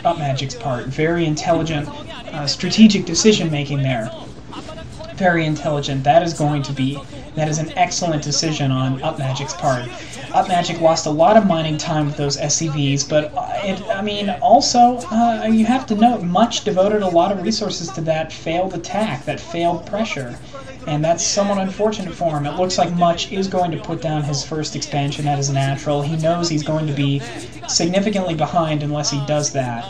Up Magic's part. Very intelligent, strategic decision-making there. Very intelligent. That is an excellent decision on Up Magic's part. Up Magic lost a lot of mining time with those SCVs, but also you have to note, Much devoted a lot of resources to that failed attack, that failed pressure, and that's somewhat unfortunate for him. It looks like Much is going to put down his first expansion at his natural. He knows he's going to be significantly behind unless he does that.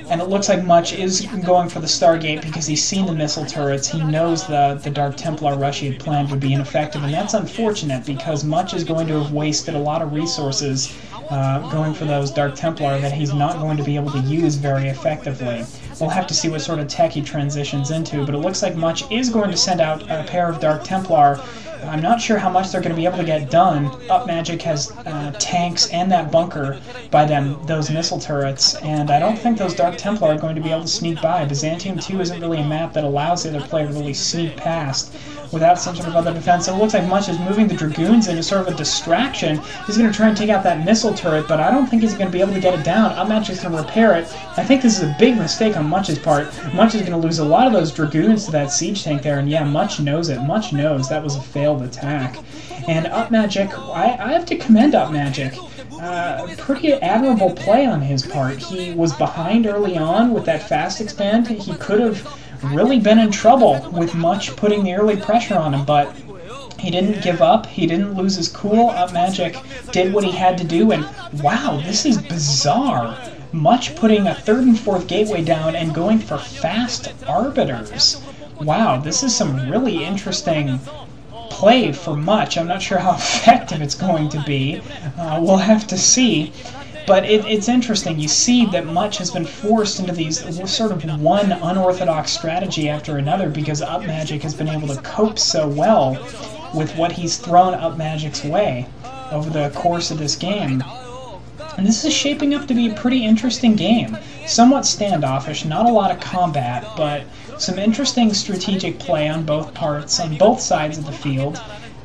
And it looks like Much is going for the Stargate because he's seen the missile turrets. He knows the Dark Templar rush he had planned would be ineffective, and that's unfortunate because Much is going to have wasted a lot of resources going for those Dark Templar that he's not going to be able to use very effectively. We'll have to see what sort of tech he transitions into, but it looks like Much is going to send out a pair of Dark Templar. I'm not sure how much they're going to be able to get done. Up Magic has tanks and that bunker by those missile turrets, and I don't think those Dark Templar are going to be able to sneak by. Byzantium 2 isn't really a map that allows the other player to really sneak past without some sort of other defense. So it looks like Much is moving the Dragoons into sort of a distraction. He's going to try and take out that missile turret, but I don't think he's going to be able to get it down. Up Magic's going to repair it. I think this is a big mistake on Much's part. Much is going to lose a lot of those Dragoons to that siege tank there, and yeah, Much knows it. Much knows that was a failed attack. And Up Magic, I have to commend Up Magic. Pretty admirable play on his part. He was behind early on with that fast expand. He could have really been in trouble with Much putting the early pressure on him, but he didn't give up. He didn't lose his cool. Up Magic did what he had to do, and wow, this is bizarre. Much putting a 3rd and 4th gateway down and going for fast arbiters. Wow, this is some really interesting play for Much. I'm not sure how effective it's going to be. We'll have to see. But it's interesting. You see that Much has been forced into these sort of one unorthodox strategy after another because Up Magic has been able to cope so well with what he's thrown Up Magic's way over the course of this game. And this is shaping up to be a pretty interesting game. Somewhat standoffish, not a lot of combat, but some interesting strategic play on both parts, on both sides of the field.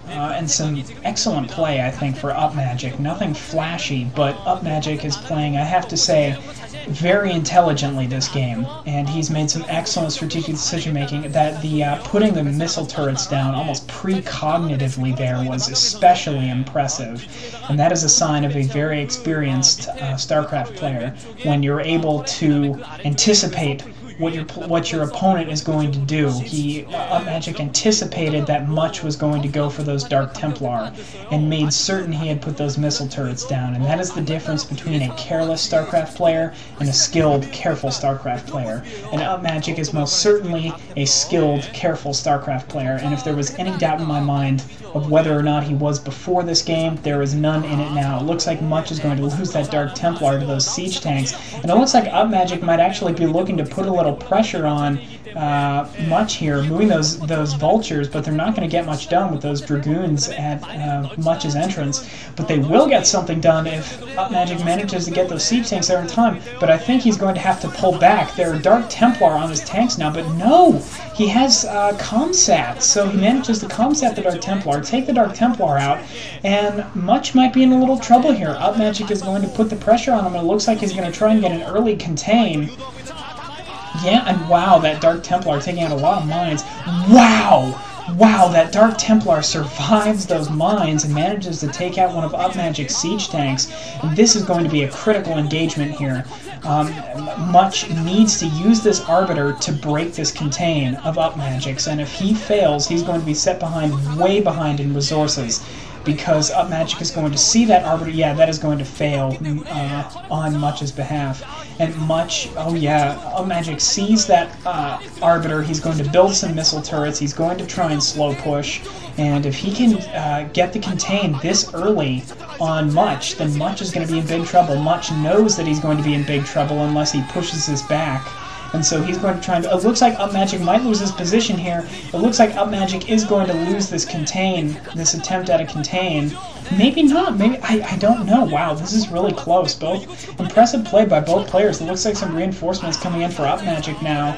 And some excellent play, I think, for Up Magic. Nothing flashy, but Up Magic is playing, I have to say, very intelligently this game, and he's made some excellent strategic decision-making. That the putting the missile turrets down almost precognitively there was especially impressive, and that is a sign of a very experienced StarCraft player, when you're able to anticipate what your opponent is going to do. Up Magic anticipated that Much was going to go for those Dark Templar and made certain he had put those missile turrets down, and that is the difference between a careless StarCraft player and a skilled, careful StarCraft player. And Up Magic is most certainly a skilled, careful StarCraft player, and if there was any doubt in my mind of whether or not he was before this game, there is none in it now. It looks like Much is going to lose that Dark Templar to those siege tanks, and it looks like Up Magic might actually be looking to put a little pressure on Much here, moving those vultures, but they're not going to get much done with those Dragoons at Much's entrance. But they will get something done if Up Magic manages to get those siege tanks there in time, but I think he's going to have to pull back. There are Dark Templar on his tanks now, but no! He has Comsat, so he manages to Comsat the Dark Templar, take the Dark Templar out, and Much might be in a little trouble here. Up Magic is going to put the pressure on him, and it looks like he's going to try and get an early contain. Yeah, and wow, that Dark Templar taking out a lot of mines. Wow! Wow, that Dark Templar survives those mines and manages to take out one of Up Magic's siege tanks. And this is going to be a critical engagement here. Much needs to use this Arbiter to break this contain of Up Magic's, and if he fails, he's going to be set behind, way behind in resources, because Up Magic is going to see that Arbiter. Yeah, that is going to fail on Much's behalf. And Much, oh yeah, Up Magic sees that Arbiter. He's going to build some missile turrets. He's going to try and slow push. And if he can get the contain this early on Much, then Much is going to be in big trouble. Much knows that he's going to be in big trouble unless he pushes his back. And so he's going to try and... It looks like Up Magic might lose his position here. It looks like Up Magic is going to lose this contain, this attempt at a contain. Maybe not. Maybe... I don't know. Wow, this is really close. Both impressive play by both players. It looks like some reinforcements coming in for Up Magic now.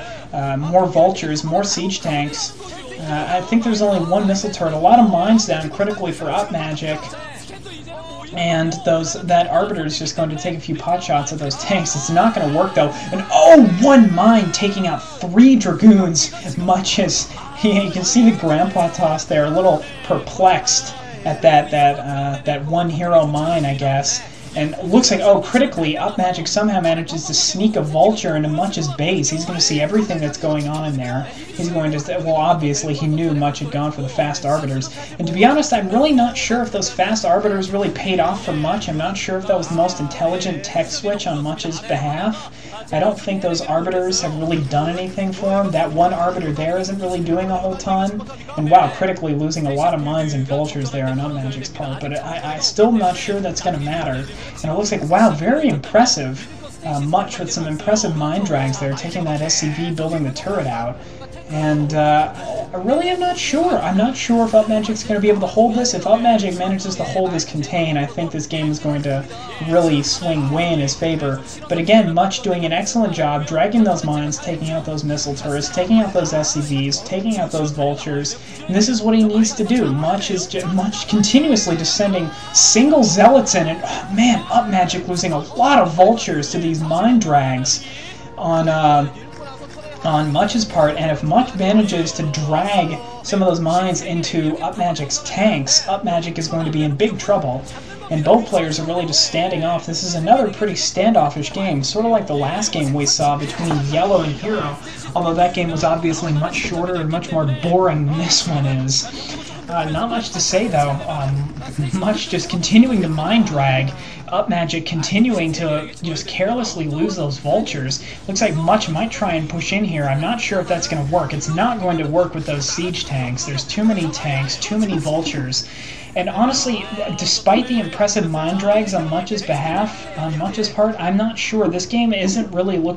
More vultures, more siege tanks. I think there's only one missile turret. A lot of mines down critically for Up Magic. and that Arbiter is just going to take a few pot shots at those tanks. It's not going to work though. And oh, one mine taking out 3 Dragoons. Much as you can see the Grandpa toss there, a little perplexed at that one hero mine, I guess. And it looks like, oh, critically, UpMagic somehow manages to sneak a Vulture into Much's base. He's going to see everything that's going on in there. He's going to, well, obviously he knew Much had gone for the fast Arbiters. And to be honest, I'm really not sure if those fast Arbiters really paid off for Much. I'm not sure if that was the most intelligent tech switch on Much's behalf. I don't think those Arbiters have really done anything for him. That one Arbiter there isn't really doing a whole ton. And wow, critically losing a lot of mines and Vultures there on UpMagic's part. But I still not sure that's going to matter. And it looks like, wow, very impressive. Much with some impressive mine drags there, taking that SCV, building the turret out. And I really am not sure. I'm not sure if UpMagic's going to be able to hold this. If UpMagic manages to hold this contain, I think this game is going to really swing way in his favor. But again, Much doing an excellent job, dragging those mines, taking out those missile turrets, taking out those SCVs, taking out those Vultures. And this is what he needs to do. Much continuously just sending single Zealots in, and oh, man, UpMagic losing a lot of Vultures to these mine drags on Much's part, and if Much manages to drag some of those mines into UpMagic's tanks, UpMagic is going to be in big trouble. And both players are really just standing off. This is another pretty standoffish game, sort of like the last game we saw between Yellow and Hero, although that game was obviously much shorter and much more boring than this one is. Not much to say, though. Much just continuing to mine drag. UpMagic continuing to just carelessly lose those Vultures. Looks like Much might try and push in here. I'm not sure if that's going to work. It's not going to work with those siege tanks. There's too many tanks, too many Vultures. And honestly, despite the impressive mine drags on Much's behalf, on Much's part, I'm not sure. This game isn't really looking